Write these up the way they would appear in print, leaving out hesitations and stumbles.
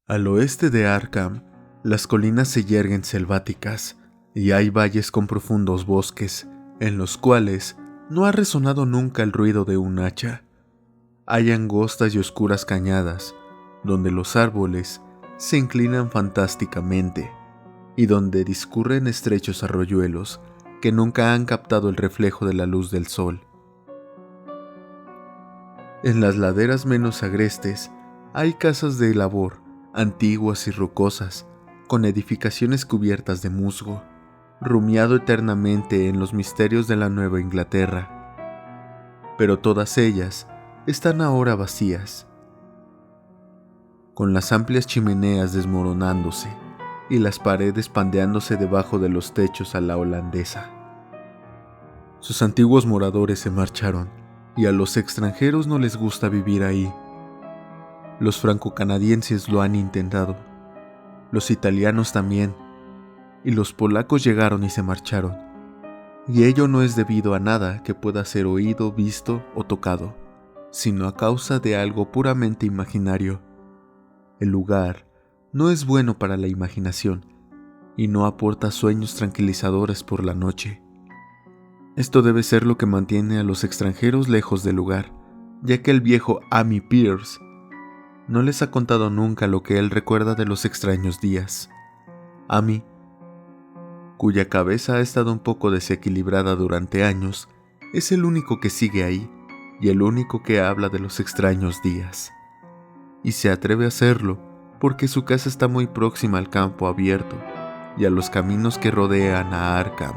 Al oeste de Arkham, las colinas se yerguen selváticas y hay valles con profundos bosques en los cuales no ha resonado nunca el ruido de un hacha. Hay angostas y oscuras cañadas donde los árboles se inclinan fantásticamente y donde discurren estrechos arroyuelos que nunca han captado el reflejo de la luz del sol. En las laderas menos agrestes hay casas de labor, antiguas y rocosas, con edificaciones cubiertas de musgo, rumiado eternamente en los misterios de la Nueva Inglaterra. Pero todas ellas están ahora vacías, con las amplias chimeneas desmoronándose y las paredes pandeándose debajo de los techos a la holandesa. Sus antiguos moradores se marcharon y a los extranjeros no les gusta vivir ahí. Los franco-canadienses lo han intentado, los italianos también, y los polacos llegaron y se marcharon. Y ello no es debido a nada que pueda ser oído, visto o tocado, sino a causa de algo puramente imaginario. El lugar no es bueno para la imaginación y no aporta sueños tranquilizadores por la noche. Esto debe ser lo que mantiene a los extranjeros lejos del lugar, ya que el viejo Amy Pierce no les ha contado nunca lo que él recuerda de los extraños días. Amy, cuya cabeza ha estado un poco desequilibrada durante años, es el único que sigue ahí y el único que habla de los extraños días. Y se atreve a hacerlo porque su casa está muy próxima al campo abierto y a los caminos que rodean a Arkham.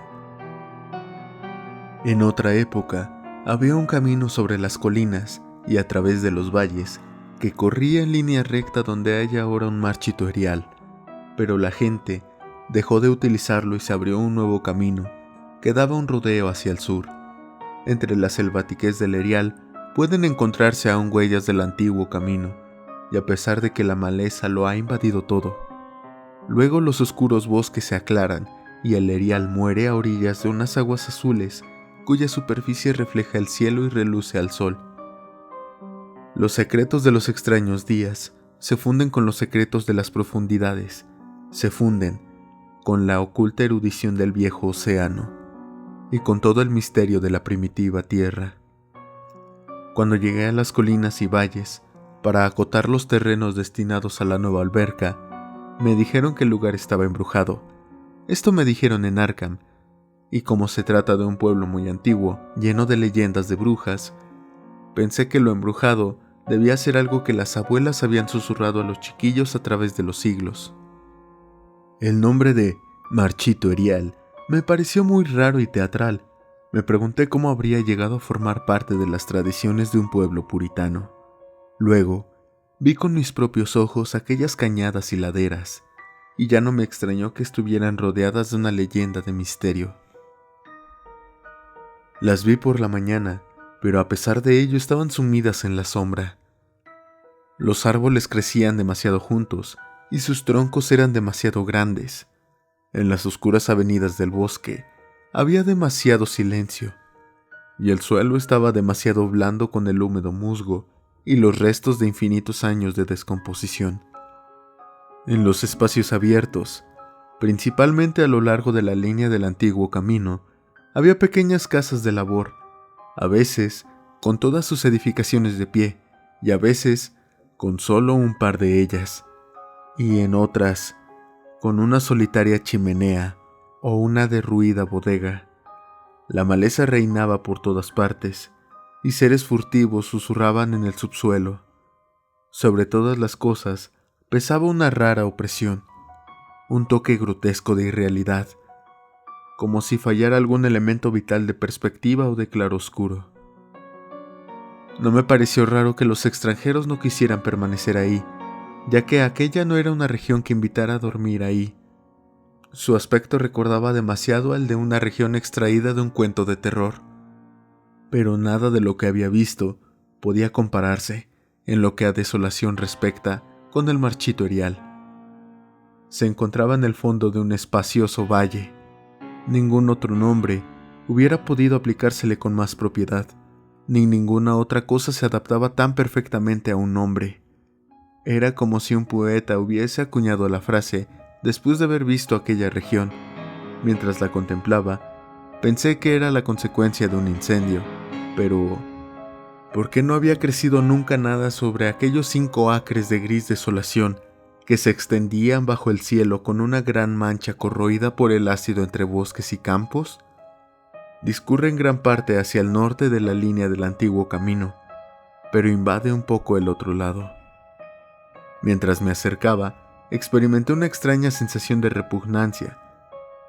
En otra época, había un camino sobre las colinas y a través de los valles que corría en línea recta donde hay ahora un marchito erial, pero la gente dejó de utilizarlo y se abrió un nuevo camino que daba un rodeo hacia el sur. Entre la selvatiquez del erial pueden encontrarse aún huellas del antiguo camino, y a pesar de que la maleza lo ha invadido todo, luego los oscuros bosques se aclaran y el erial muere a orillas de unas aguas azules cuya superficie refleja el cielo y reluce al sol. Los secretos de los extraños días se funden con los secretos de las profundidades, se funden con la oculta erudición del viejo océano y con todo el misterio de la primitiva tierra. Cuando llegué a las colinas y valles para acotar los terrenos destinados a la nueva alberca, me dijeron que el lugar estaba embrujado. Esto me dijeron en Arkham, y como se trata de un pueblo muy antiguo, lleno de leyendas de brujas, pensé que lo embrujado debía ser algo que las abuelas habían susurrado a los chiquillos a través de los siglos. El nombre de Marchito Erial me pareció muy raro y teatral. Me pregunté cómo habría llegado a formar parte de las tradiciones de un pueblo puritano. Luego, vi con mis propios ojos aquellas cañadas y laderas, y ya no me extrañó que estuvieran rodeadas de una leyenda de misterio. Las vi por la mañana, pero a pesar de ello estaban sumidas en la sombra. Los árboles crecían demasiado juntos y sus troncos eran demasiado grandes. En las oscuras avenidas del bosque había demasiado silencio, y el suelo estaba demasiado blando con el húmedo musgo y los restos de infinitos años de descomposición. En los espacios abiertos, principalmente a lo largo de la línea del antiguo camino, había pequeñas casas de labor, a veces con todas sus edificaciones de pie y a veces con solo un par de ellas, y en otras con una solitaria chimenea o una derruida bodega. La maleza reinaba por todas partes y seres furtivos susurraban en el subsuelo. Sobre todas las cosas pesaba una rara opresión, un toque grotesco de irrealidad, como si fallara algún elemento vital de perspectiva o de claroscuro. No me pareció raro que los extranjeros no quisieran permanecer ahí, ya que aquella no era una región que invitara a dormir ahí. Su aspecto recordaba demasiado al de una región extraída de un cuento de terror, pero nada de lo que había visto podía compararse, en lo que a desolación respecta, con el Marchito Erial. Se encontraba en el fondo de un espacioso valle. Ningún otro nombre hubiera podido aplicársele con más propiedad, ni ninguna otra cosa se adaptaba tan perfectamente a un nombre. Era como si un poeta hubiese acuñado la frase después de haber visto aquella región. Mientras la contemplaba, pensé que era la consecuencia de un incendio, pero ¿por qué no había crecido nunca nada sobre aquellos 5 acres de gris desolación que se extendían bajo el cielo con una gran mancha corroída por el ácido entre bosques y campos? Discurre en gran parte hacia el norte de la línea del antiguo camino, pero invade un poco el otro lado. Mientras me acercaba, experimenté una extraña sensación de repugnancia,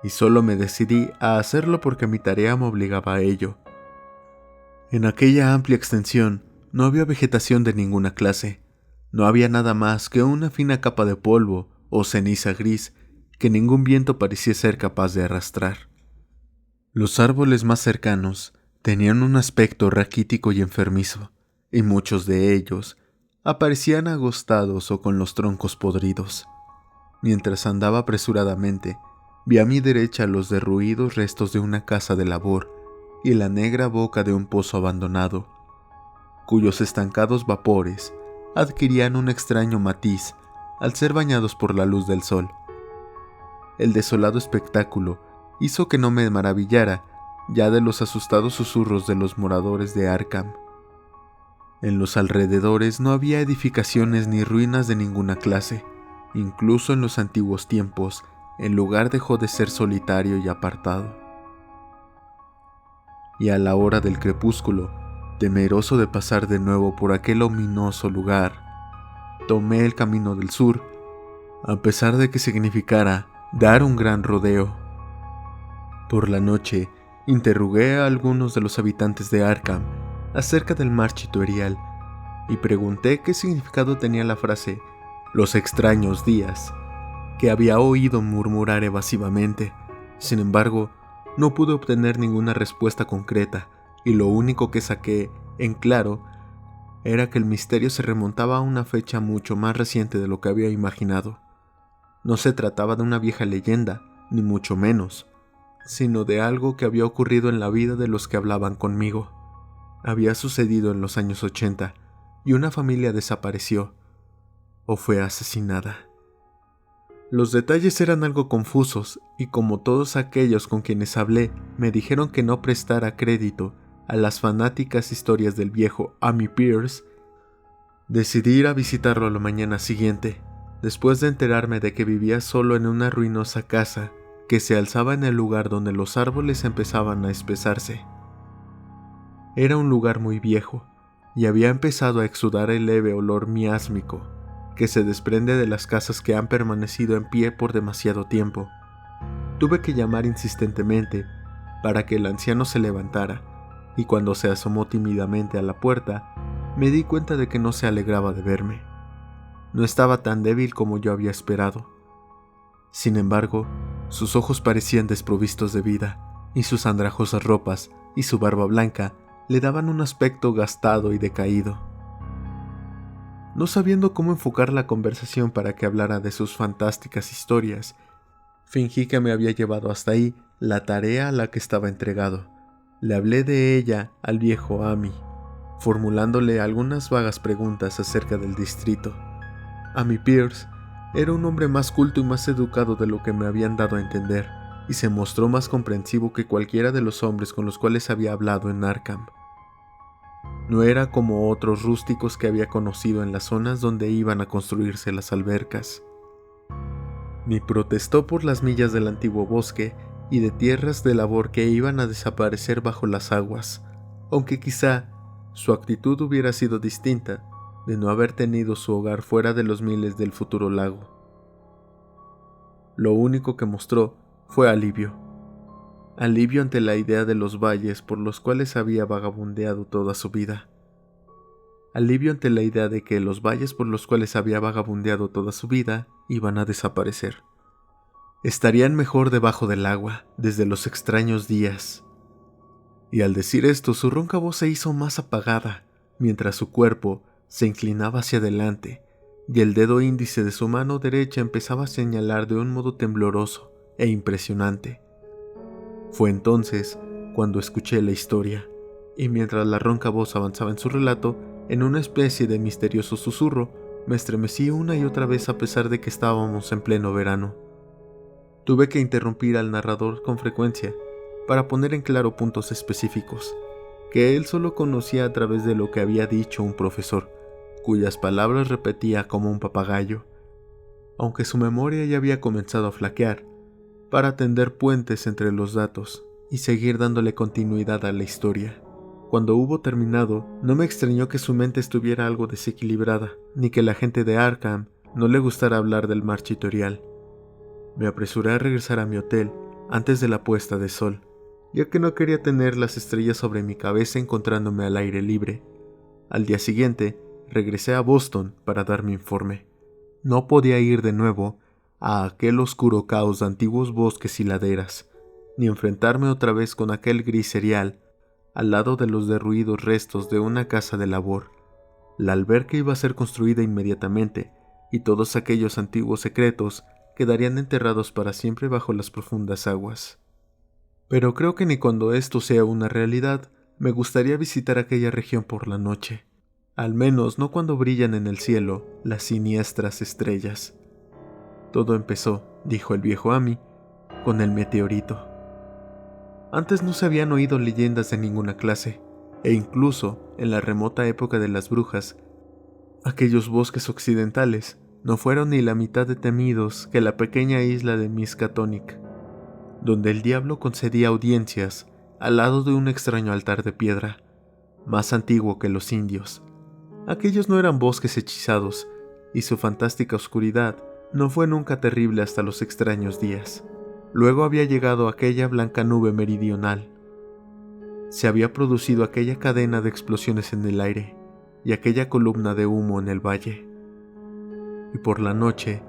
y solo me decidí a hacerlo porque mi tarea me obligaba a ello. En aquella amplia extensión no había vegetación de ninguna clase. No había nada más que una fina capa de polvo o ceniza gris que ningún viento parecía ser capaz de arrastrar. Los árboles más cercanos tenían un aspecto raquítico y enfermizo, y muchos de ellos aparecían agostados o con los troncos podridos. Mientras andaba apresuradamente, vi a mi derecha los derruidos restos de una casa de labor y la negra boca de un pozo abandonado, cuyos estancados vapores adquirían un extraño matiz al ser bañados por la luz del sol. El desolado espectáculo hizo que no me maravillara ya de los asustados susurros de los moradores de Arkham. En los alrededores no había edificaciones ni ruinas de ninguna clase. Incluso en los antiguos tiempos, el lugar dejó de ser solitario y apartado. Y a la hora del crepúsculo, temeroso de pasar de nuevo por aquel ominoso lugar, tomé el camino del sur, a pesar de que significara dar un gran rodeo. Por la noche, interrogué a algunos de los habitantes de Arkham acerca del marchito Erial y pregunté qué significado tenía la frase «los extraños días», que había oído murmurar evasivamente. Sin embargo, no pude obtener ninguna respuesta concreta, y lo único que saqué en claro era que el misterio se remontaba a una fecha mucho más reciente de lo que había imaginado. No se trataba de una vieja leyenda, ni mucho menos, sino de algo que había ocurrido en la vida de los que hablaban conmigo. Había sucedido en los años 80, y una familia desapareció, o fue asesinada. Los detalles eran algo confusos, y como todos aquellos con quienes hablé me dijeron que no prestara crédito a las fanáticas historias del viejo Amy Pierce, decidí ir a visitarlo a la mañana siguiente, después de enterarme de que vivía solo en una ruinosa casa que se alzaba en el lugar donde los árboles empezaban a espesarse. Era un lugar muy viejo, y había empezado a exudar el leve olor miásmico que se desprende de las casas que han permanecido en pie por demasiado tiempo. Tuve que llamar insistentemente para que el anciano se levantara, y cuando se asomó tímidamente a la puerta, me di cuenta de que no se alegraba de verme. No estaba tan débil como yo había esperado. Sin embargo, sus ojos parecían desprovistos de vida, y sus andrajosas ropas y su barba blanca le daban un aspecto gastado y decaído. No sabiendo cómo enfocar la conversación para que hablara de sus fantásticas historias, fingí que me había llevado hasta ahí la tarea a la que estaba entregado. Le hablé de ella al viejo Amy, formulándole algunas vagas preguntas acerca del distrito. Amy Pierce era un hombre más culto y más educado de lo que me habían dado a entender, y se mostró más comprensivo que cualquiera de los hombres con los cuales había hablado en Arkham. No era como otros rústicos que había conocido en las zonas donde iban a construirse las albercas. Ni protestó por las millas del antiguo bosque y de tierras de labor que iban a desaparecer bajo las aguas, aunque quizá su actitud hubiera sido distinta de no haber tenido su hogar fuera de los miles del futuro lago. Lo único que mostró fue alivio ante la idea de los valles por los cuales había vagabundeado toda su vida. Alivio ante la idea de que los valles por los cuales había vagabundeado toda su vida iban a desaparecer. Estarían mejor debajo del agua, desde los extraños días. Y al decir esto, su ronca voz se hizo más apagada, mientras su cuerpo se inclinaba hacia adelante, y el dedo índice de su mano derecha empezaba a señalar de un modo tembloroso e impresionante. Fue entonces cuando escuché la historia, y mientras la ronca voz avanzaba en su relato, en una especie de misterioso susurro, Me estremecí una y otra vez a pesar de que estábamos en pleno verano. Tuve que interrumpir al narrador con frecuencia para poner en claro puntos específicos, que él solo conocía a través de lo que había dicho un profesor, cuyas palabras repetía como un papagayo, aunque su memoria ya había comenzado a flaquear, para tender puentes entre los datos y seguir dándole continuidad a la historia. Cuando hubo terminado, no me extrañó que su mente estuviera algo desequilibrada, ni que la gente de Arkham no le gustara hablar del marchitorial. Me apresuré a regresar a mi hotel antes de la puesta de sol, ya que no quería tener las estrellas sobre mi cabeza encontrándome al aire libre. Al día siguiente, regresé a Boston para dar mi informe. No podía ir de nuevo a aquel oscuro caos de antiguos bosques y laderas, ni enfrentarme otra vez con aquel gris cereal al lado de los derruidos restos de una casa de labor. La alberca iba a ser construida inmediatamente, y todos aquellos antiguos secretos quedarían enterrados para siempre bajo las profundas aguas. Pero creo que ni cuando esto sea una realidad, me gustaría visitar aquella región por la noche. Al menos no cuando brillan en el cielo las siniestras estrellas. Todo empezó, dijo el viejo Amy, con el meteorito. Antes no se habían oído leyendas de ninguna clase, e incluso en la remota época de las brujas, aquellos bosques occidentales no fueron ni la mitad de temidos que la pequeña isla de Miskatonic, donde el diablo concedía audiencias al lado de un extraño altar de piedra, más antiguo que los indios. Aquellos no eran bosques hechizados, y su fantástica oscuridad no fue nunca terrible hasta los extraños días. Luego había llegado aquella blanca nube meridional. Se había producido aquella cadena de explosiones en el aire y aquella columna de humo en el valle. Y por la noche,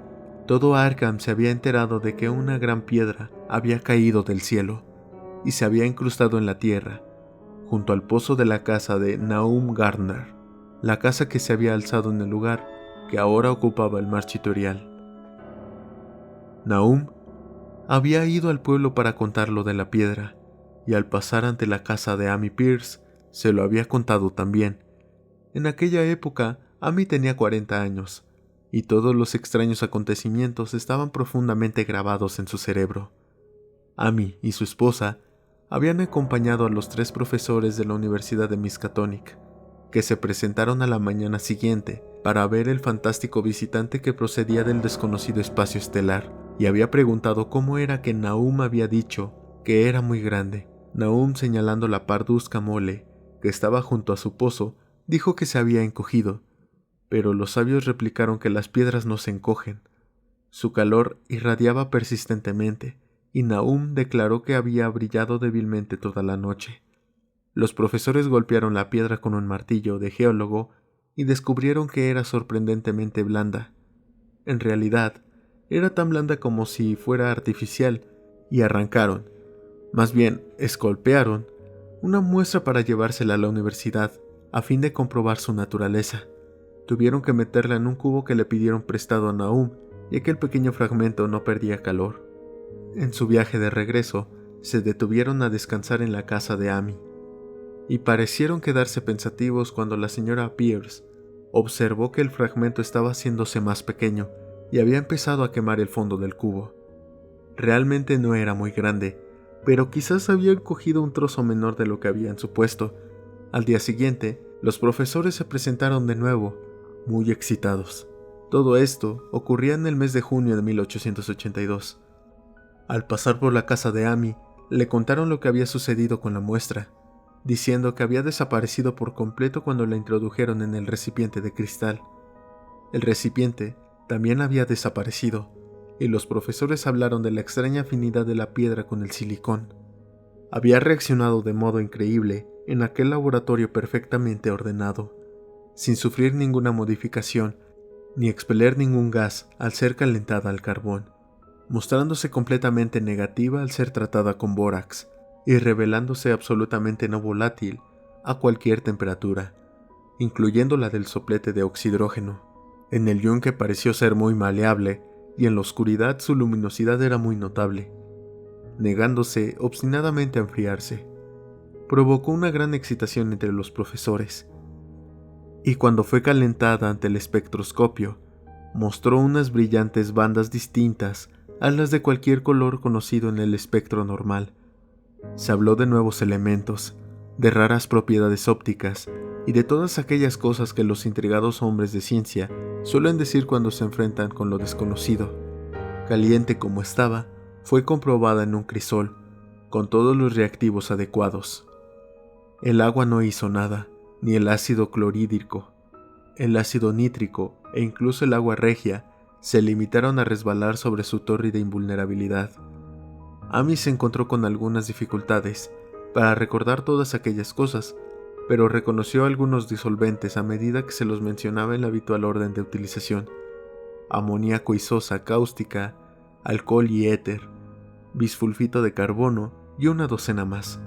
todo Arkham se había enterado de que una gran piedra había caído del cielo y se había incrustado en la tierra, junto al pozo de la casa de Nahum Gardner, la casa que se había alzado en el lugar que ahora ocupaba el marchitorial. Nahum había ido al pueblo para contar lo de la piedra, y al pasar ante la casa de Amy Pierce, se lo había contado también. En aquella época, Amy tenía 40 años, y todos los extraños acontecimientos estaban profundamente grabados en su cerebro. Amy y su esposa habían acompañado a los 3 profesores de la Universidad de Miskatonic, que se presentaron a la mañana siguiente para ver el fantástico visitante que procedía del desconocido espacio estelar, y había preguntado cómo era que Nahum había dicho que era muy grande. Nahum, señalando la parduzca mole que estaba junto a su pozo, dijo que se había encogido, pero los sabios replicaron que las piedras no se encogen. Su calor irradiaba persistentemente, y Nahum declaró que había brillado débilmente toda la noche. Los profesores golpearon la piedra con un martillo de geólogo y descubrieron que era sorprendentemente blanda. En realidad, era tan blanda como si fuera artificial, y arrancaron, más bien escolpearon, una muestra para llevársela a la universidad, a fin de comprobar su naturaleza. Tuvieron que meterla en un cubo que le pidieron prestado a Nahum, y aquel pequeño fragmento no perdía calor. En su viaje de regreso, se detuvieron a descansar en la casa de Amy, y parecieron quedarse pensativos cuando la señora Pierce observó que el fragmento estaba haciéndose más pequeño y había empezado a quemar el fondo del cubo. Realmente no era muy grande, pero quizás habían cogido un trozo menor de lo que habían supuesto. Al día siguiente, los profesores se presentaron de nuevo, muy excitados. Todo esto ocurría en el mes de junio de 1882. Al pasar por la casa de Amy, le contaron lo que había sucedido con la muestra, diciendo que había desaparecido por completo cuando la introdujeron en el recipiente de cristal. El recipiente también había desaparecido, y los profesores hablaron de la extraña afinidad de la piedra con el silicón. Había reaccionado de modo increíble en aquel laboratorio perfectamente ordenado, sin sufrir ninguna modificación ni expeler ningún gas al ser calentada al carbón, mostrándose completamente negativa al ser tratada con bórax y revelándose absolutamente no volátil a cualquier temperatura, incluyendo la del soplete de oxidrógeno. En el yunque pareció ser muy maleable y en la oscuridad su luminosidad era muy notable, negándose obstinadamente a enfriarse. Provocó una gran excitación entre los profesores. y cuando fue calentada ante el espectroscopio, mostró unas brillantes bandas distintas a las de cualquier color conocido en el espectro normal. Se habló de nuevos elementos, de raras propiedades ópticas y de todas aquellas cosas que los intrigados hombres de ciencia suelen decir cuando se enfrentan con lo desconocido. Caliente como estaba, fue comprobada en un crisol, con todos los reactivos adecuados. El agua no hizo nada, ni el ácido clorhídrico. El ácido nítrico e incluso el agua regia se limitaron a resbalar sobre su tórrida invulnerabilidad. Amy se encontró con algunas dificultades para recordar todas aquellas cosas, pero reconoció algunos disolventes a medida que se los mencionaba en la habitual orden de utilización: amoníaco y sosa cáustica, alcohol y éter, bissulfito de carbono y una docena más.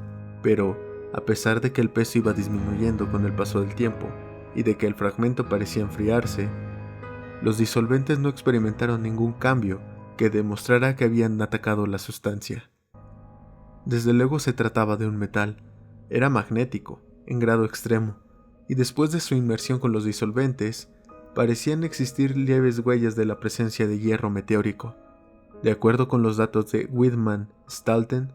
Pero, a pesar de que el peso iba disminuyendo con el paso del tiempo y de que el fragmento parecía enfriarse, los disolventes no experimentaron ningún cambio que demostrara que habían atacado la sustancia. Desde luego se trataba de un metal. Era magnético, en grado extremo, y después de su inmersión con los disolventes, parecían existir leves huellas de la presencia de hierro meteórico. De acuerdo con los datos de Widman-Stalten,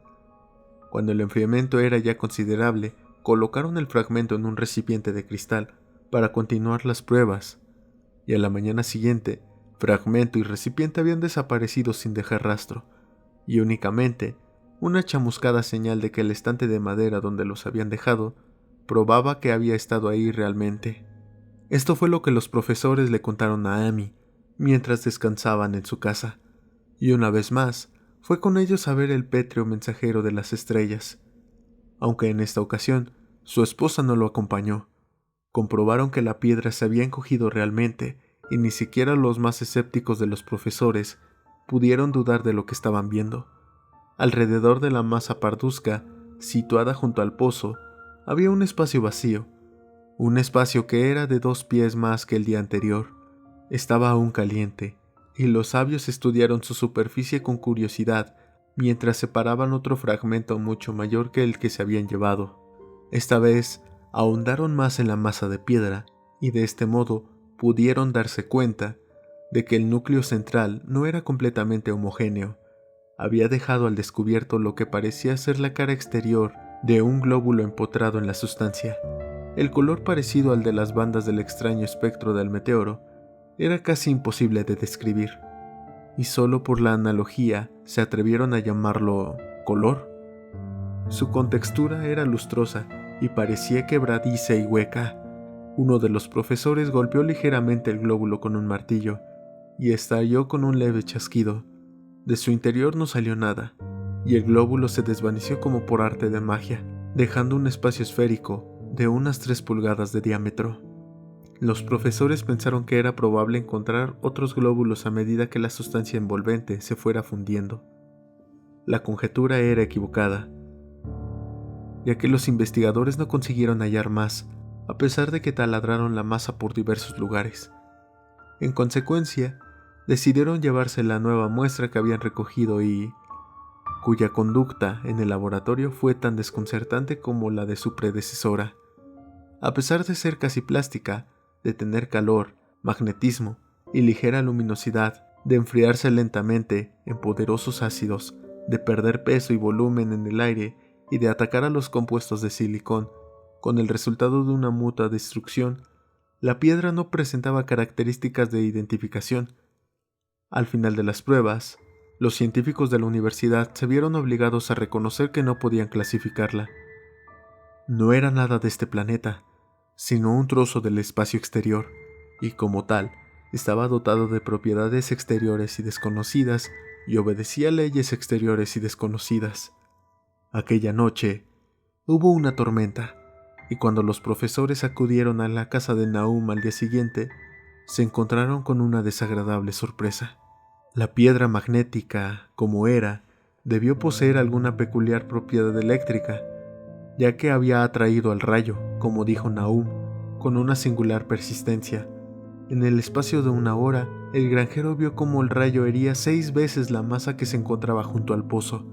cuando el enfriamiento era ya considerable, colocaron el fragmento en un recipiente de cristal para continuar las pruebas, y a la mañana siguiente, fragmento y recipiente habían desaparecido sin dejar rastro, y únicamente una chamuscada señal de que el estante de madera donde los habían dejado probaba que había estado ahí realmente. Esto fue lo que los profesores le contaron a Amy mientras descansaban en su casa, y una vez más fue con ellos a ver el pétreo mensajero de las estrellas. Aunque en esta ocasión su esposa no lo acompañó, comprobaron que la piedra se había encogido realmente, y ni siquiera los más escépticos de los profesores pudieron dudar de lo que estaban viendo. Alrededor de la masa parduzca, situada junto al pozo, había un espacio vacío, un espacio que era de 2 pies más que el día anterior. Estaba aún caliente, y los sabios estudiaron su superficie con curiosidad mientras separaban otro fragmento mucho mayor que el que se habían llevado. Esta vez ahondaron más en la masa de piedra, y de este modo pudieron darse cuenta de que el núcleo central no era completamente homogéneo. Había dejado al descubierto lo que parecía ser la cara exterior de un glóbulo empotrado en la sustancia. El color parecido al de las bandas del extraño espectro del meteoro era casi imposible de describir, y solo por la analogía se atrevieron a llamarlo color. Su contextura era lustrosa y parecía quebradiza y hueca. Uno de los profesores golpeó ligeramente el glóbulo con un martillo y estalló con un leve chasquido. De su interior no salió nada, y el glóbulo se desvaneció como por arte de magia, dejando un espacio esférico de unas 3 pulgadas de diámetro. Los profesores pensaron que era probable encontrar otros glóbulos a medida que la sustancia envolvente se fuera fundiendo. La conjetura era equivocada, ya que los investigadores no consiguieron hallar más, a pesar de que taladraron la masa por diversos lugares. En consecuencia, decidieron llevarse la nueva muestra que habían recogido y cuya conducta en el laboratorio fue tan desconcertante como la de su predecesora. A pesar de ser casi plástica, de tener calor, magnetismo y ligera luminosidad, de enfriarse lentamente en poderosos ácidos, de perder peso y volumen en el aire y de atacar a los compuestos de silicón, con el resultado de una mutua destrucción, la piedra no presentaba características de identificación. Al final de las pruebas, los científicos de la universidad se vieron obligados a reconocer que no podían clasificarla. No era nada de este planeta, sino un trozo del espacio exterior, y como tal, estaba dotado de propiedades exteriores y desconocidas, y obedecía a leyes exteriores y desconocidas. Aquella noche, hubo una tormenta, y cuando los profesores acudieron a la casa de Nahum al día siguiente, se encontraron con una desagradable sorpresa. La piedra magnética, como era, debió poseer alguna peculiar propiedad eléctrica, ya que había atraído al rayo, como dijo Nahum, con una singular persistencia. En el espacio de 1 hora, el granjero vio cómo el rayo hería 6 veces la masa que se encontraba junto al pozo,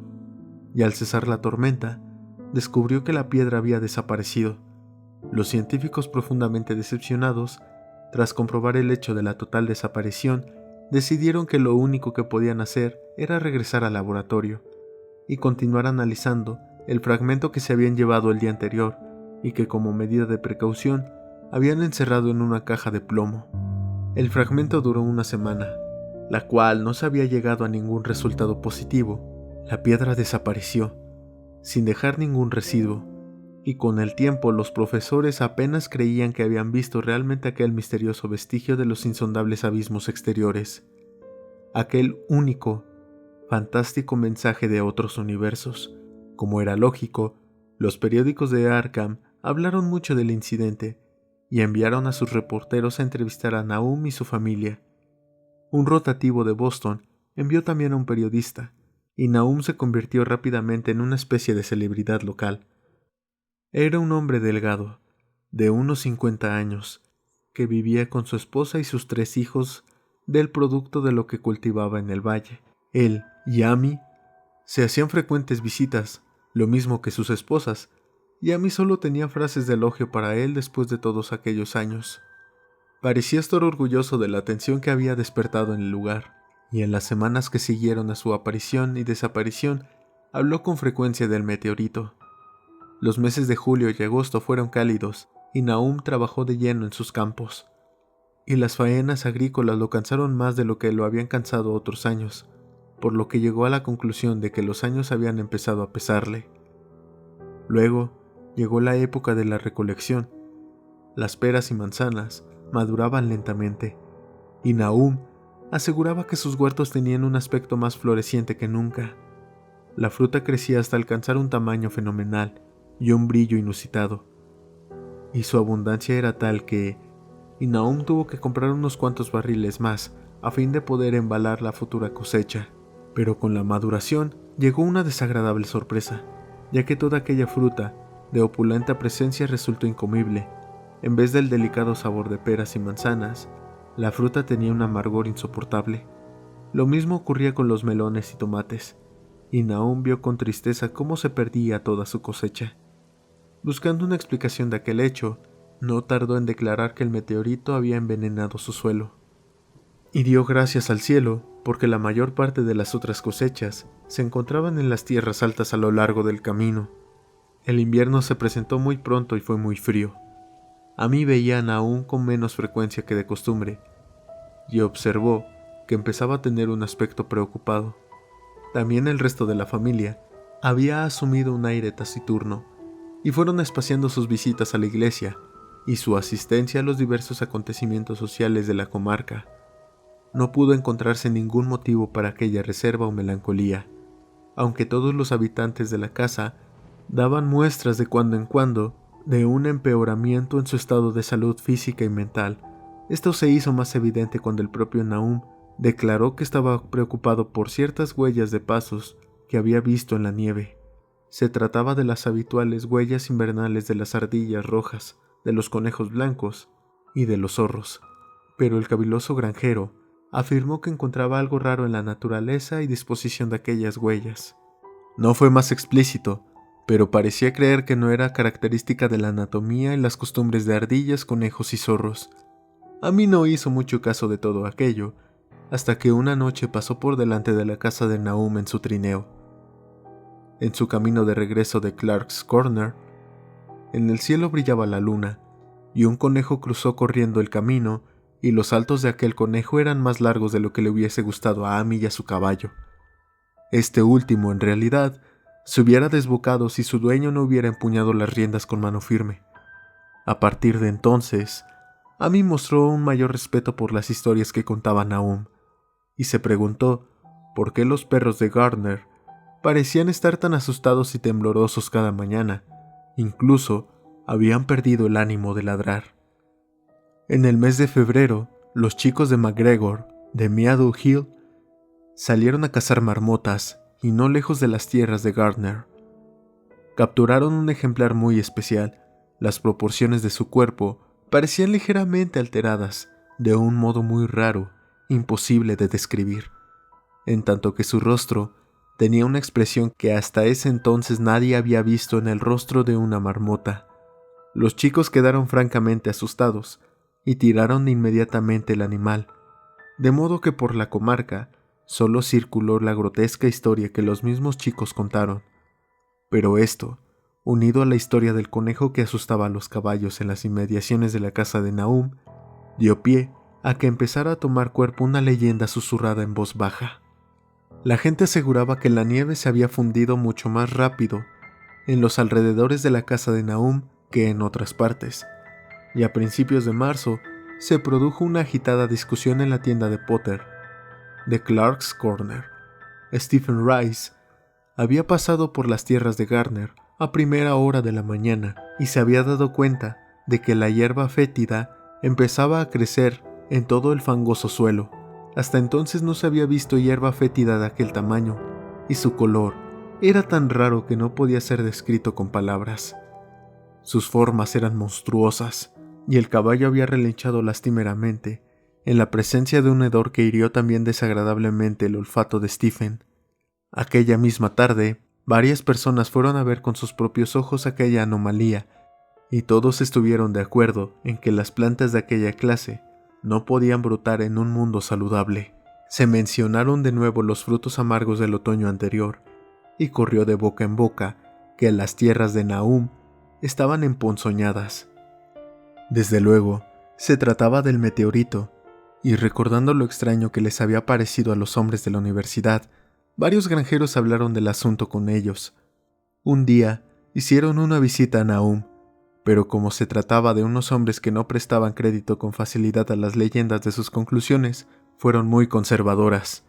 y al cesar la tormenta, descubrió que la piedra había desaparecido, Los científicos, profundamente decepcionados, tras comprobar el hecho de la total desaparición, decidieron que lo único que podían hacer era regresar al laboratorio y continuar analizando el fragmento que se habían llevado el día anterior y que, como medida de precaución, habían encerrado en una caja de plomo. El fragmento duró una semana, la cual no se había llegado a ningún resultado positivo. La piedra desapareció, sin dejar ningún residuo, y con el tiempo los profesores apenas creían que habían visto realmente aquel misterioso vestigio de los insondables abismos exteriores, aquel único, fantástico mensaje de otros universos. Como era lógico, los periódicos de Arkham hablaron mucho del incidente y enviaron a sus reporteros a entrevistar a Nahum y su familia. Un rotativo de Boston envió también a un periodista, y Nahum se convirtió rápidamente en una especie de celebridad local. Era un hombre delgado, de unos 50 años, que vivía con su esposa y sus 3 hijos del producto de lo que cultivaba en el valle. Él y Amy se hacían frecuentes visitas, lo mismo que sus esposas, y Amy solo tenía frases de elogio para él después de todos aquellos años. Parecía estar orgulloso de la atención que había despertado en el lugar, y en las semanas que siguieron a su aparición y desaparición, habló con frecuencia del meteorito. Los meses de julio y agosto fueron cálidos, y Nahum trabajó de lleno en sus campos, y las faenas agrícolas lo cansaron más de lo que lo habían cansado otros años, por lo que llegó a la conclusión de que los años habían empezado a pesarle. Luego llegó la época de la recolección. Las peras y manzanas maduraban lentamente, y Nahum aseguraba que sus huertos tenían un aspecto más floreciente que nunca. La fruta crecía hasta alcanzar un tamaño fenomenal y un brillo inusitado, y su abundancia era tal que Nahum tuvo que comprar unos cuantos barriles más a fin de poder embalar la futura cosecha. Pero con la maduración llegó una desagradable sorpresa, ya que toda aquella fruta de opulenta presencia resultó incomible. En vez del delicado sabor de peras y manzanas, la fruta tenía un amargor insoportable. Lo mismo ocurría con los melones y tomates, y Nahum vio con tristeza cómo se perdía toda su cosecha. Buscando una explicación de aquel hecho, no tardó en declarar que el meteorito había envenenado su suelo. Y dio gracias al cielo porque la mayor parte de las otras cosechas se encontraban en las tierras altas a lo largo del camino. El invierno se presentó muy pronto y fue muy frío. Amy veía a Nahum con menos frecuencia que de costumbre, y observó que empezaba a tener un aspecto preocupado. También el resto de la familia había asumido un aire taciturno, y fueron espaciando sus visitas a la iglesia y su asistencia a los diversos acontecimientos sociales de la comarca. No pudo encontrarse ningún motivo para aquella reserva o melancolía, aunque todos los habitantes de la casa daban muestras de cuando en cuando de un empeoramiento en su estado de salud física y mental. Esto se hizo más evidente cuando el propio Nahum declaró que estaba preocupado por ciertas huellas de pasos que había visto en la nieve. Se trataba de las habituales huellas invernales de las ardillas rojas, de los conejos blancos y de los zorros, pero el caviloso granjero afirmó que encontraba algo raro en la naturaleza y disposición de aquellas huellas. No fue más explícito, pero parecía creer que no era característica de la anatomía y las costumbres de ardillas, conejos y zorros. A mí no hizo mucho caso de todo aquello, hasta que una noche pasó por delante de la casa de Nahum en su trineo. En su camino de regreso de Clark's Corner, en el cielo brillaba la luna, y un conejo cruzó corriendo el camino, y los saltos de aquel conejo eran más largos de lo que le hubiese gustado a Amy y a su caballo. Este último, en realidad, se hubiera desbocado si su dueño no hubiera empuñado las riendas con mano firme. A partir de entonces, Amy mostró un mayor respeto por las historias que contaba Nahum, y se preguntó por qué los perros de Gardner parecían estar tan asustados y temblorosos cada mañana. Incluso habían perdido el ánimo de ladrar. En el mes de febrero, los chicos de McGregor, de Meadow Hill, salieron a cazar marmotas y no lejos de las tierras de Gardner. Capturaron un ejemplar muy especial. Las proporciones de su cuerpo parecían ligeramente alteradas, de un modo muy raro, imposible de describir, en tanto que su rostro tenía una expresión que hasta ese entonces nadie había visto en el rostro de una marmota. Los chicos quedaron francamente asustados y tiraron inmediatamente el animal, de modo que por la comarca solo circuló la grotesca historia que los mismos chicos contaron. Pero esto, unido a la historia del conejo que asustaba a los caballos en las inmediaciones de la casa de Nahum, dio pie a que empezara a tomar cuerpo una leyenda susurrada en voz baja. La gente aseguraba que la nieve se había fundido mucho más rápido en los alrededores de la casa de Nahum que en otras partes, y a principios de marzo se produjo una agitada discusión en la tienda de Potter, de Clark's Corner. Stephen Rice había pasado por las tierras de Garner a primera hora de la mañana y se había dado cuenta de que la hierba fétida empezaba a crecer en todo el fangoso suelo. Hasta entonces no se había visto hierba fétida de aquel tamaño, y su color era tan raro que no podía ser descrito con palabras. Sus formas eran monstruosas, y el caballo había relinchado lastimeramente en la presencia de un hedor que hirió también desagradablemente el olfato de Stephen. Aquella misma tarde, varias personas fueron a ver con sus propios ojos aquella anomalía, y todos estuvieron de acuerdo en que las plantas de aquella clase no podían brotar en un mundo saludable. Se mencionaron de nuevo los frutos amargos del otoño anterior, y corrió de boca en boca que las tierras de Nahum estaban emponzoñadas. Desde luego, se trataba del meteorito, y recordando lo extraño que les había parecido a los hombres de la universidad, varios granjeros hablaron del asunto con ellos. Un día hicieron una visita a Nahum, pero como se trataba de unos hombres que no prestaban crédito con facilidad a las leyendas de sus conclusiones, fueron muy conservadoras.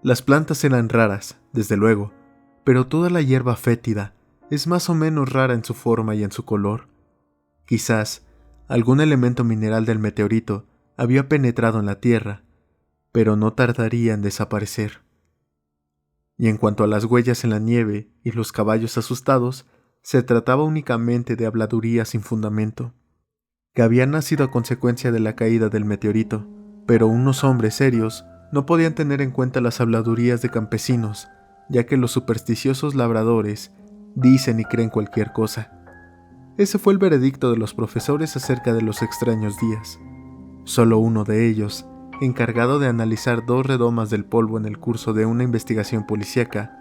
Las plantas eran raras, desde luego, pero toda la hierba fétida es más o menos rara en su forma y en su color. Quizás algún elemento mineral del meteorito había penetrado en la tierra, pero no tardaría en desaparecer. Y en cuanto a las huellas en la nieve y los caballos asustados, se trataba únicamente de habladurías sin fundamento, que habían nacido a consecuencia de la caída del meteorito, pero unos hombres serios no podían tener en cuenta las habladurías de campesinos, ya que los supersticiosos labradores dicen y creen cualquier cosa. Ese fue el veredicto de los profesores acerca de los extraños días. Solo uno de ellos, encargado de analizar 2 redomas del polvo en el curso de una investigación policíaca,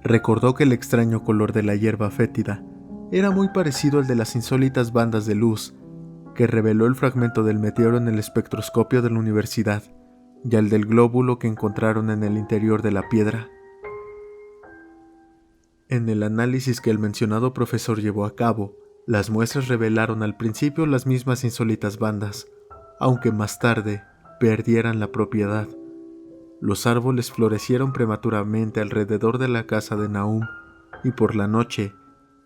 recordó que el extraño color de la hierba fétida era muy parecido al de las insólitas bandas de luz que reveló el fragmento del meteoro en el espectroscopio de la universidad y al del glóbulo que encontraron en el interior de la piedra. En el análisis que el mencionado profesor llevó a cabo, las muestras revelaron al principio las mismas insólitas bandas, aunque más tarde perdieran la propiedad. Los árboles florecieron prematuramente alrededor de la casa de Nahum y por la noche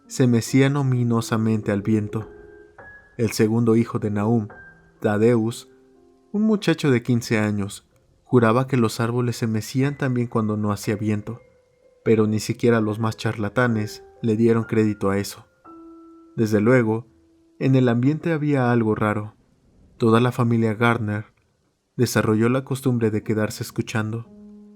se mecían ominosamente al viento. El segundo hijo de Nahum, Thaddeus, un muchacho de 15 años, juraba que los árboles se mecían también cuando no hacía viento, pero ni siquiera los más charlatanes le dieron crédito a eso. Desde luego, en el ambiente había algo raro. Toda la familia Gardner desarrolló la costumbre de quedarse escuchando,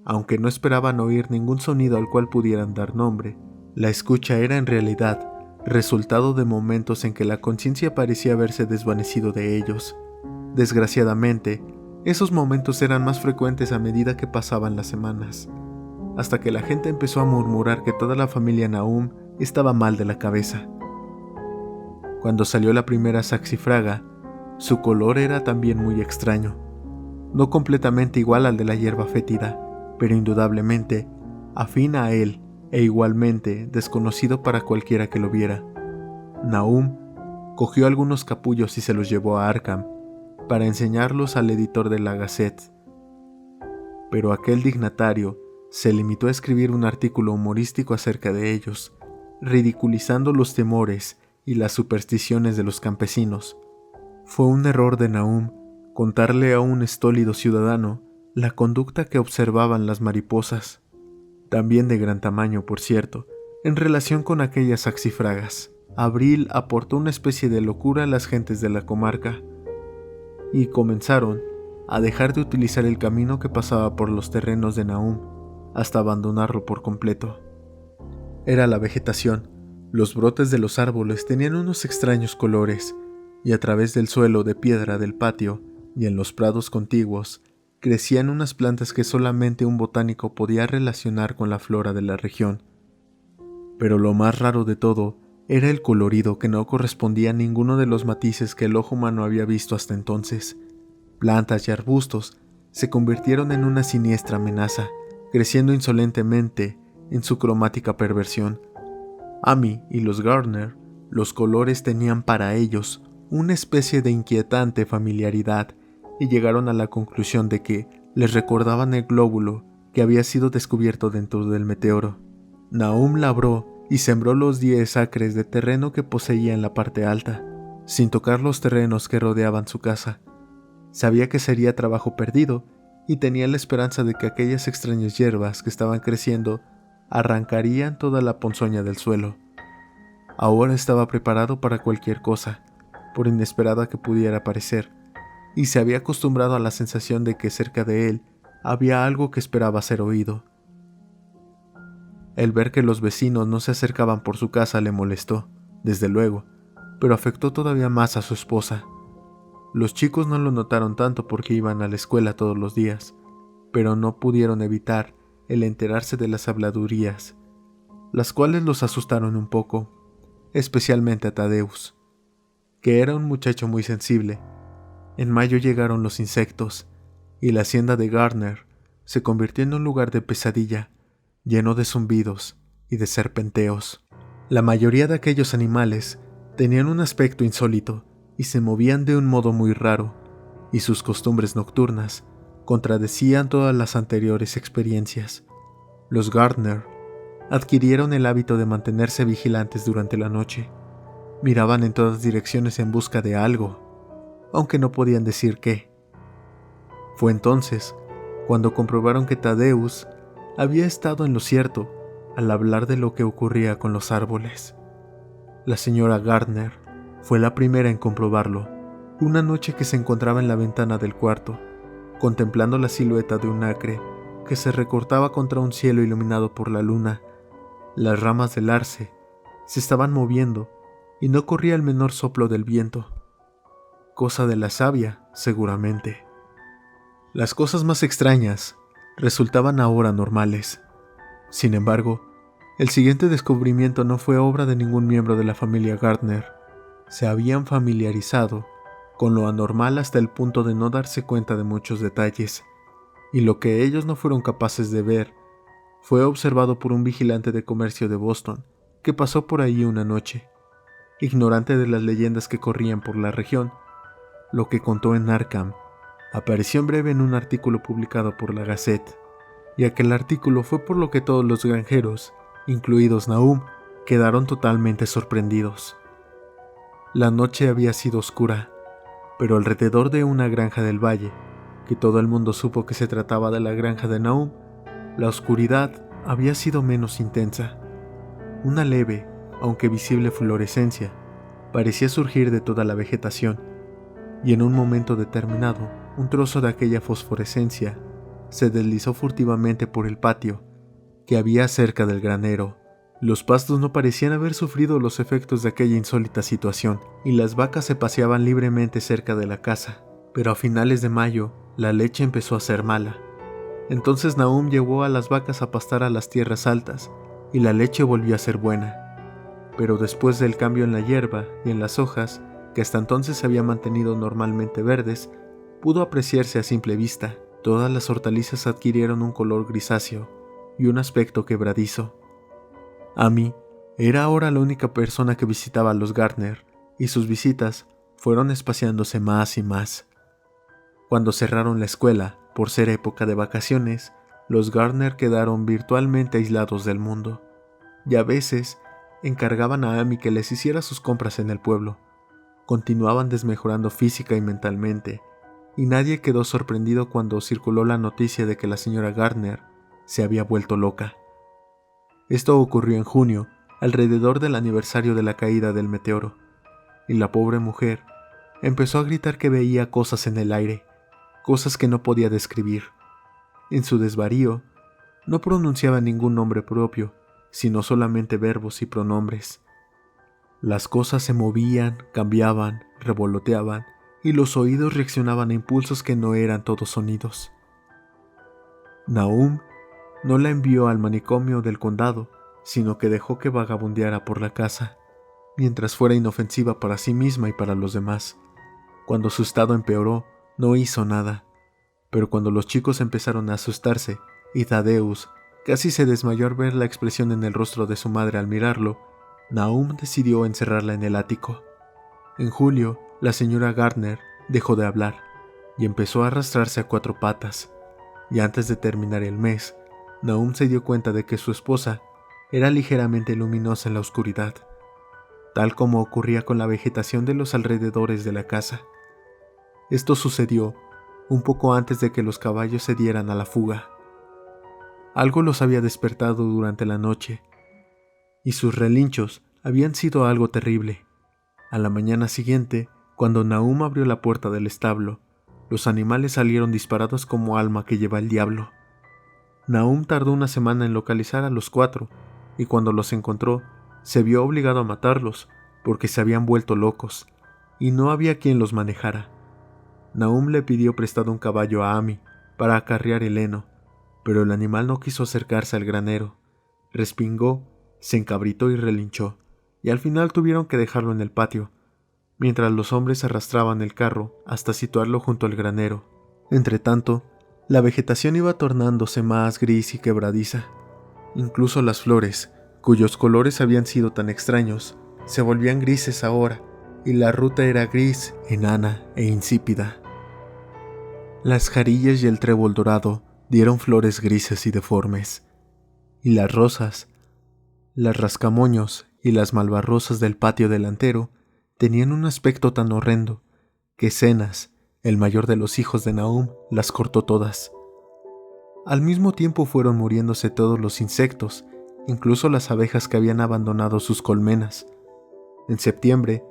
aunque no esperaban oír ningún sonido al cual pudieran dar nombre. La escucha era en realidad resultado de momentos en que la conciencia parecía haberse desvanecido de ellos. Desgraciadamente, esos momentos eran más frecuentes a medida que pasaban las semanas, hasta que la gente empezó a murmurar que toda la familia Nahum estaba mal de la cabeza. Cuando salió la primera saxifraga, su color era también muy extraño. No completamente igual al de la hierba fétida, pero indudablemente afín a él e igualmente desconocido para cualquiera que lo viera. Nahum cogió algunos capullos y se los llevó a Arkham para enseñarlos al editor de la Gazette. Pero aquel dignatario se limitó a escribir un artículo humorístico acerca de ellos, ridiculizando los temores y las supersticiones de los campesinos. Fue un error de Nahum contarle a un estólido ciudadano la conducta que observaban las mariposas, también de gran tamaño, por cierto, en relación con aquellas saxifragas. Abril aportó una especie de locura a las gentes de la comarca, y comenzaron a dejar de utilizar el camino que pasaba por los terrenos de Nahum, hasta abandonarlo por completo. Era la vegetación, Los brotes de los árboles tenían unos extraños colores, y a través del suelo de piedra del patio y en los prados contiguos crecían unas plantas que solamente un botánico podía relacionar con la flora de la región. Pero lo más raro de todo era el colorido que no correspondía a ninguno de los matices que el ojo humano había visto hasta entonces. Plantas y arbustos se convirtieron en una siniestra amenaza, creciendo insolentemente en su cromática perversión. Amy y los Gardner, los colores tenían para ellos una especie de inquietante familiaridad y llegaron a la conclusión de que les recordaban el glóbulo que había sido descubierto dentro del meteoro. Nahum labró y sembró los 10 acres de terreno que poseía en la parte alta, sin tocar los terrenos que rodeaban su casa. Sabía que sería trabajo perdido y tenía la esperanza de que aquellas extrañas hierbas que estaban creciendo arrancarían toda la ponzoña del suelo. Ahora estaba preparado para cualquier cosa, por inesperada que pudiera parecer, y se había acostumbrado a la sensación de que cerca de él había algo que esperaba ser oído. El ver que los vecinos no se acercaban por su casa le molestó, desde luego, pero afectó todavía más a su esposa. Los chicos no lo notaron tanto porque iban a la escuela todos los días, pero no pudieron evitar el enterarse de las habladurías, las cuales los asustaron un poco, especialmente a Thaddeus, que era un muchacho muy sensible. En mayo llegaron los insectos, y la hacienda de Gardner se convirtió en un lugar de pesadilla, lleno de zumbidos y de serpenteos. La mayoría de aquellos animales tenían un aspecto insólito y se movían de un modo muy raro, y sus costumbres nocturnas contradecían todas las anteriores experiencias. Los Gardner adquirieron el hábito de mantenerse vigilantes durante la noche. Miraban en todas direcciones en busca de algo, aunque no podían decir qué. Fue entonces cuando comprobaron que Thaddeus había estado en lo cierto al hablar de lo que ocurría con los árboles. La señora Gardner fue la primera en comprobarlo, una noche que se encontraba en la ventana del cuarto, contemplando la silueta de un acre que se recortaba contra un cielo iluminado por la luna. Las ramas del arce se estaban moviendo y no corría el menor soplo del viento. Cosa de la savia, seguramente. Las cosas más extrañas resultaban ahora normales. Sin embargo, el siguiente descubrimiento no fue obra de ningún miembro de la familia Gardner. Se habían familiarizado con lo anormal hasta el punto de no darse cuenta de muchos detalles, y lo que ellos no fueron capaces de ver fue observado por un vigilante de comercio de Boston que pasó por allí una noche. Ignorante de las leyendas que corrían por la región, lo que contó en Arkham apareció en breve en un artículo publicado por la Gazette, y aquel artículo fue por lo que todos los granjeros, incluidos Nahum, quedaron totalmente sorprendidos. La noche había sido oscura, pero alrededor de una granja del valle, que todo el mundo supo que se trataba de la granja de Nahum, la oscuridad había sido menos intensa. Una leve, aunque visible fluorescencia, parecía surgir de toda la vegetación, y en un momento determinado, un trozo de aquella fosforescencia se deslizó furtivamente por el patio que había cerca del granero. Los pastos no parecían haber sufrido los efectos de aquella insólita situación, y las vacas se paseaban libremente cerca de la casa. Pero a finales de mayo, la leche empezó a ser mala. Entonces Nahum llevó a las vacas a pastar a las tierras altas, y la leche volvió a ser buena. Pero después del cambio en la hierba y en las hojas, que hasta entonces se habían mantenido normalmente verdes, pudo apreciarse a simple vista. Todas las hortalizas adquirieron un color grisáceo y un aspecto quebradizo. Amy era ahora la única persona que visitaba a los Gardner, y sus visitas fueron espaciándose más y más. Cuando cerraron la escuela, por ser época de vacaciones, los Gardner quedaron virtualmente aislados del mundo, y a veces encargaban a Amy que les hiciera sus compras en el pueblo. Continuaban desmejorando física y mentalmente, y nadie quedó sorprendido cuando circuló la noticia de que la señora Gardner se había vuelto loca. Esto ocurrió en junio, alrededor del aniversario de la caída del meteoro, y la pobre mujer empezó a gritar que veía cosas en el aire, cosas que no podía describir. En su desvarío, no pronunciaba ningún nombre propio, sino solamente verbos y pronombres. Las cosas se movían, cambiaban, revoloteaban, y los oídos reaccionaban a impulsos que no eran todos sonidos. Nahum no la envió al manicomio del condado, sino que dejó que vagabundeara por la casa, mientras fuera inofensiva para sí misma y para los demás. Cuando su estado empeoró, no hizo nada, pero cuando los chicos empezaron a asustarse y Thaddeus casi se desmayó al ver la expresión en el rostro de su madre al mirarlo, Nahum decidió encerrarla en el ático. En julio, la señora Gardner dejó de hablar y empezó a arrastrarse a 4 patas, y antes de terminar el mes, Nahum se dio cuenta de que su esposa era ligeramente luminosa en la oscuridad, tal como ocurría con la vegetación de los alrededores de la casa. Esto sucedió un poco antes de que los caballos se dieran a la fuga. Algo los había despertado durante la noche, y sus relinchos habían sido algo terrible. A la mañana siguiente, cuando Nahum abrió la puerta del establo, los animales salieron disparados como alma que lleva el diablo. Nahum tardó una semana en localizar a los 4, y cuando los encontró, se vio obligado a matarlos, porque se habían vuelto locos, y no había quien los manejara. Nahum le pidió prestado un caballo a Ami para acarrear el heno, pero el animal no quiso acercarse al granero. Respingó, se encabritó y relinchó, y al final tuvieron que dejarlo en el patio, mientras los hombres arrastraban el carro hasta situarlo junto al granero. Entretanto, la vegetación iba tornándose más gris y quebradiza. Incluso las flores, cuyos colores habían sido tan extraños, se volvían grises ahora, y la ruta era gris, enana e insípida. Las jarillas y el trébol dorado dieron flores grises y deformes, y las rosas, las rascamoños y las malvarrosas del patio delantero tenían un aspecto tan horrendo que Cenas, el mayor de los hijos de Nahum, las cortó todas. Al mismo tiempo fueron muriéndose todos los insectos, incluso las abejas que habían abandonado sus colmenas. En septiembre,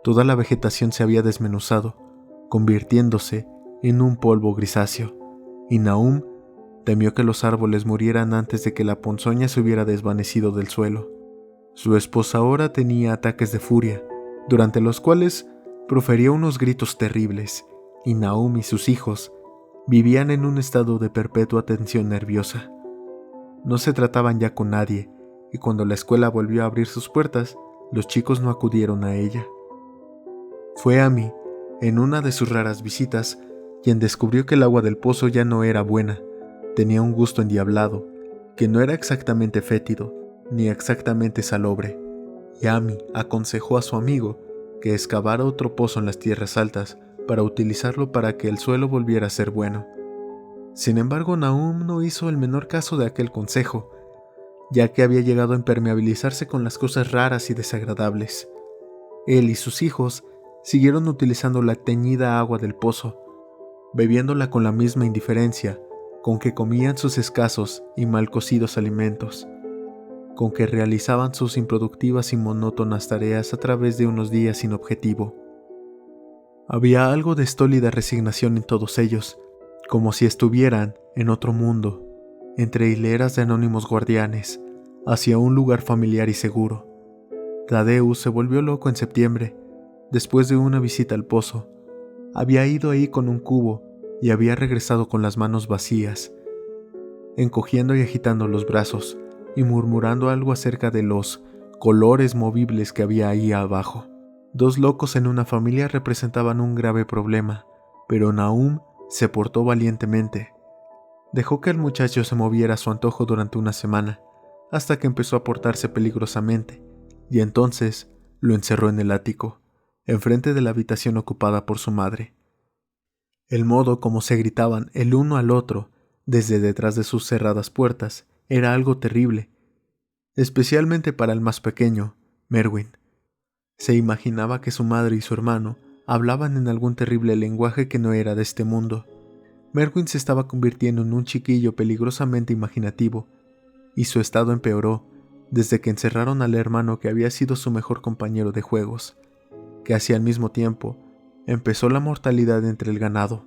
toda la vegetación se había desmenuzado, convirtiéndose en un polvo grisáceo, y Nahum temió que los árboles murieran antes de que la ponzoña se hubiera desvanecido del suelo. Su esposa ahora tenía ataques de furia, durante los cuales profería unos gritos terribles, y Nahum y sus hijos vivían en un estado de perpetua tensión nerviosa. No se trataban ya con nadie, y cuando la escuela volvió a abrir sus puertas, los chicos no acudieron a ella. Fue Ami, en una de sus raras visitas, quien descubrió que el agua del pozo ya no era buena, tenía un gusto endiablado, que no era exactamente fétido, ni exactamente salobre, y Ami aconsejó a su amigo que excavara otro pozo en las tierras altas para utilizarlo para que el suelo volviera a ser bueno. Sin embargo, Nahum no hizo el menor caso de aquel consejo, ya que había llegado a impermeabilizarse con las cosas raras y desagradables. Él y sus hijos siguieron utilizando la teñida agua del pozo, bebiéndola con la misma indiferencia con que comían sus escasos y mal cocidos alimentos, con que realizaban sus improductivas y monótonas tareas a través de unos días sin objetivo. Había algo de estólida resignación en todos ellos, como si estuvieran en otro mundo, entre hileras de anónimos guardianes, hacia un lugar familiar y seguro. Thaddeus se volvió loco en septiembre, después de una visita al pozo. Había ido ahí con un cubo y había regresado con las manos vacías, encogiendo y agitando los brazos y murmurando algo acerca de los colores movibles que había ahí abajo. 2 locos en una familia representaban un grave problema, pero Nahum se portó valientemente. Dejó que el muchacho se moviera a su antojo durante una semana, hasta que empezó a portarse peligrosamente, y entonces lo encerró en el ático, enfrente de la habitación ocupada por su madre. El modo como se gritaban el uno al otro desde detrás de sus cerradas puertas era algo terrible, especialmente para el más pequeño, Merwin. Se imaginaba que su madre y su hermano hablaban en algún terrible lenguaje que no era de este mundo. Merwin se estaba convirtiendo en un chiquillo peligrosamente imaginativo, y su estado empeoró desde que encerraron al hermano que había sido su mejor compañero de juegos. Casi al mismo tiempo, empezó la mortalidad entre el ganado.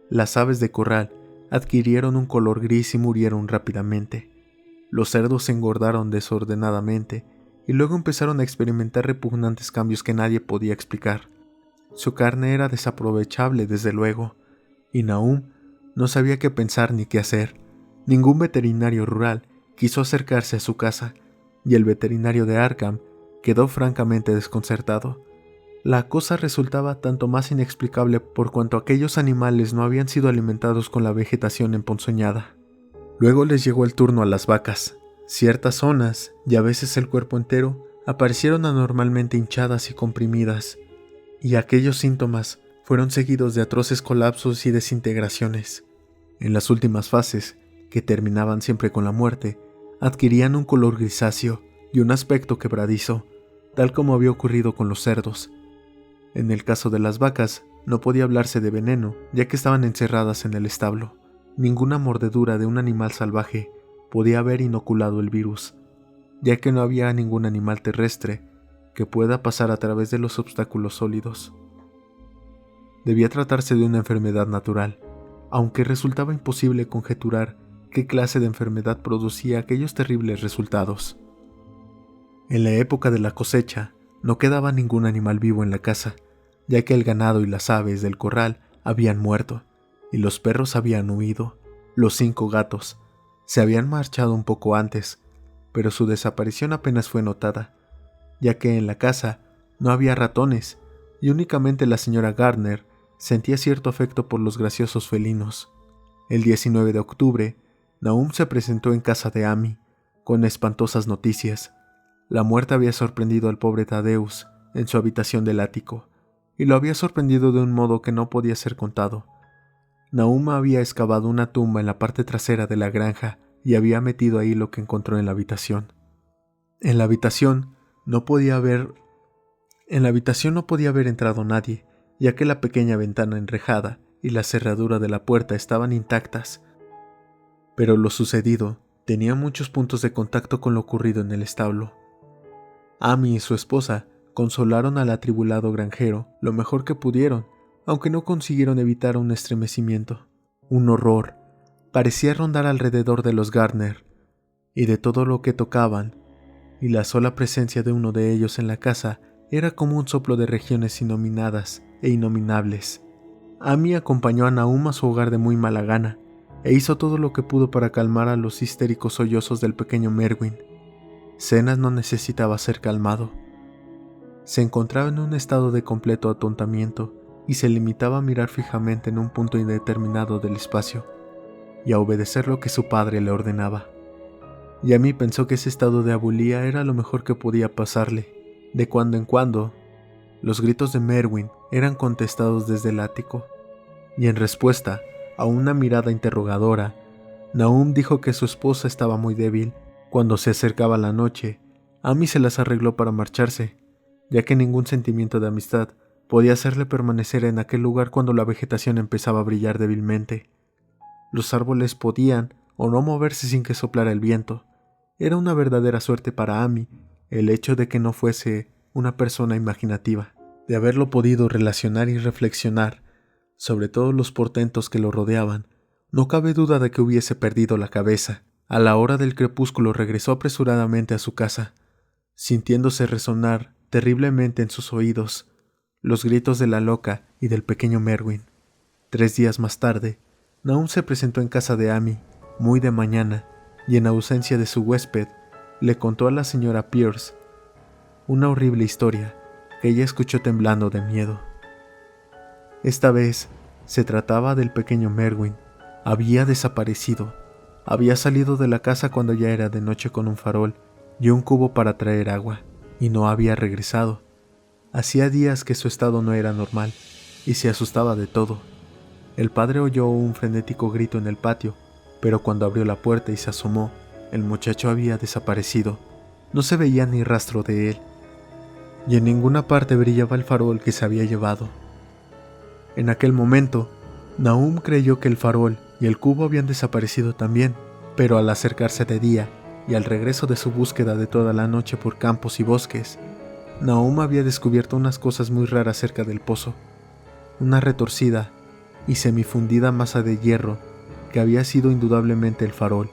Las aves de corral adquirieron un color gris y murieron rápidamente. Los cerdos se engordaron desordenadamente y luego empezaron a experimentar repugnantes cambios que nadie podía explicar. Su carne era desaprovechable, desde luego, y Nahum no sabía qué pensar ni qué hacer. Ningún veterinario rural quiso acercarse a su casa, y el veterinario de Arkham quedó francamente desconcertado. La cosa resultaba tanto más inexplicable por cuanto aquellos animales no habían sido alimentados con la vegetación emponzoñada. Luego les llegó el turno a las vacas. Ciertas zonas, y a veces el cuerpo entero, aparecieron anormalmente hinchadas y comprimidas, y aquellos síntomas fueron seguidos de atroces colapsos y desintegraciones. En las últimas fases, que terminaban siempre con la muerte, adquirían un color grisáceo y un aspecto quebradizo, tal como había ocurrido con los cerdos. En el caso de las vacas, no podía hablarse de veneno, ya que estaban encerradas en el establo. Ninguna mordedura de un animal salvaje podía haber inoculado el virus, ya que no había ningún animal terrestre que pueda pasar a través de los obstáculos sólidos. Debía tratarse de una enfermedad natural, aunque resultaba imposible conjeturar qué clase de enfermedad producía aquellos terribles resultados. En la época de la cosecha, no quedaba ningún animal vivo en la casa, ya que el ganado y las aves del corral habían muerto, y los perros habían huido. Los 5 gatos se habían marchado un poco antes, pero su desaparición apenas fue notada, ya que en la casa no había ratones, y únicamente la señora Gardner sentía cierto afecto por los graciosos felinos. El 19 de octubre, Nahum se presentó en casa de Amy, con espantosas noticias. La muerte había sorprendido al pobre Thaddeus en su habitación del ático, y lo había sorprendido de un modo que no podía ser contado. Nahum había excavado una tumba en la parte trasera de la granja y había metido ahí lo que encontró en la habitación. En la habitación no podía haber entrado nadie, ya que la pequeña ventana enrejada y la cerradura de la puerta estaban intactas. Pero lo sucedido tenía muchos puntos de contacto con lo ocurrido en el establo. Amy y su esposa consolaron al atribulado granjero lo mejor que pudieron, aunque no consiguieron evitar un estremecimiento. Un horror parecía rondar alrededor de los Gardner y de todo lo que tocaban, y la sola presencia de uno de ellos en la casa era como un soplo de regiones innominadas e innominables. Amy acompañó a Nahum a su hogar de muy mala gana, e hizo todo lo que pudo para calmar a los histéricos sollozos del pequeño Merwin. Zenas no necesitaba ser calmado. Se encontraba en un estado de completo atontamiento y se limitaba a mirar fijamente en un punto indeterminado del espacio y a obedecer lo que su padre le ordenaba. Y Amy pensó que ese estado de abulía era lo mejor que podía pasarle. De cuando en cuando, los gritos de Merwin eran contestados desde el ático, y en respuesta a una mirada interrogadora, Nahum dijo que su esposa estaba muy débil. Cuando se acercaba la noche, Amy se las arregló para marcharse, ya que ningún sentimiento de amistad podía hacerle permanecer en aquel lugar cuando la vegetación empezaba a brillar débilmente. Los árboles podían o no moverse sin que soplara el viento. Era una verdadera suerte para Amy el hecho de que no fuese una persona imaginativa, de haberlo podido relacionar y reflexionar sobre todos los portentos que lo rodeaban. No cabe duda de que hubiese perdido la cabeza. A la hora del crepúsculo regresó apresuradamente a su casa, sintiéndose resonar terriblemente en sus oídos los gritos de la loca y del pequeño Merwin. 3 días más tarde, Nahum se presentó en casa de Amy, muy de mañana, y en ausencia de su huésped, le contó a la señora Pierce una horrible historia que ella escuchó temblando de miedo. Esta vez se trataba del pequeño Merwin. Había desaparecido. Había salido de la casa cuando ya era de noche con un farol y un cubo para traer agua, y no había regresado. Hacía días que su estado no era normal, y se asustaba de todo. El padre oyó un frenético grito en el patio, pero cuando abrió la puerta y se asomó, el muchacho había desaparecido. No se veía ni rastro de él, y en ninguna parte brillaba el farol que se había llevado. En aquel momento, Nahum creyó que el farol y el cubo habían desaparecido también, pero al acercarse de día y al regreso de su búsqueda de toda la noche por campos y bosques, Nahum había descubierto unas cosas muy raras cerca del pozo. Una retorcida y semifundida masa de hierro que había sido indudablemente el farol,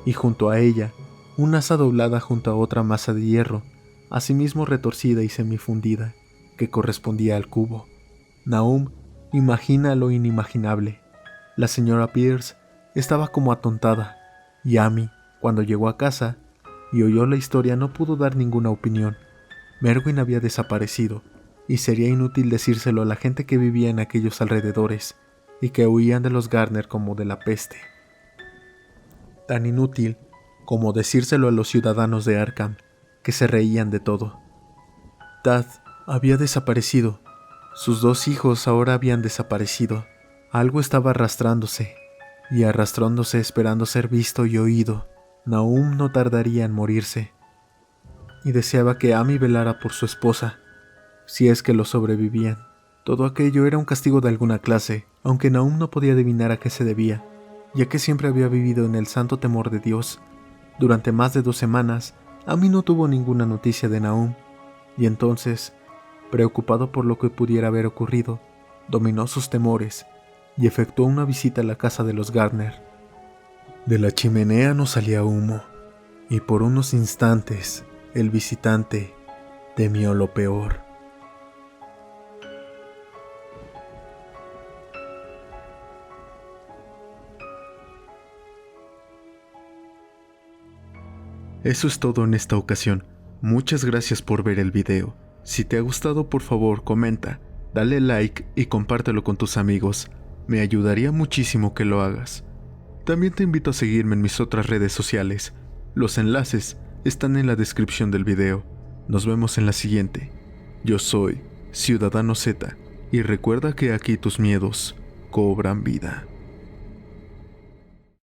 y junto a ella una asa doblada junto a otra masa de hierro, asimismo retorcida y semifundida, que correspondía al cubo. Nahum imagina lo inimaginable. La señora Pierce estaba como atontada, y Amy, cuando llegó a casa y oyó la historia, no pudo dar ninguna opinión. Merwin había desaparecido, y sería inútil decírselo a la gente que vivía en aquellos alrededores, y que huían de los Gardner como de la peste. Tan inútil como decírselo a los ciudadanos de Arkham, que se reían de todo. Tad había desaparecido. Sus 2 hijos ahora habían desaparecido. Algo estaba arrastrándose, y arrastrándose esperando ser visto y oído. Nahum no tardaría en morirse, y deseaba que Amy velara por su esposa, si es que lo sobrevivían. Todo aquello era un castigo de alguna clase, aunque Nahum no podía adivinar a qué se debía, ya que siempre había vivido en el santo temor de Dios. Durante más de 2 semanas, Amy no tuvo ninguna noticia de Nahum, y entonces, preocupado por lo que pudiera haber ocurrido, dominó sus temores y efectuó una visita a la casa de los Gardner. De la chimenea no salía humo, y por unos instantes el visitante temió lo peor. Eso es todo en esta ocasión. Muchas gracias por ver el video. Si te ha gustado, por favor, comenta, dale like y compártelo con tus amigos. Me ayudaría muchísimo que lo hagas. También te invito a seguirme en mis otras redes sociales. Los enlaces están en la descripción del video. Nos vemos en la siguiente. Yo soy Ciudadano Z, y recuerda que aquí tus miedos cobran vida.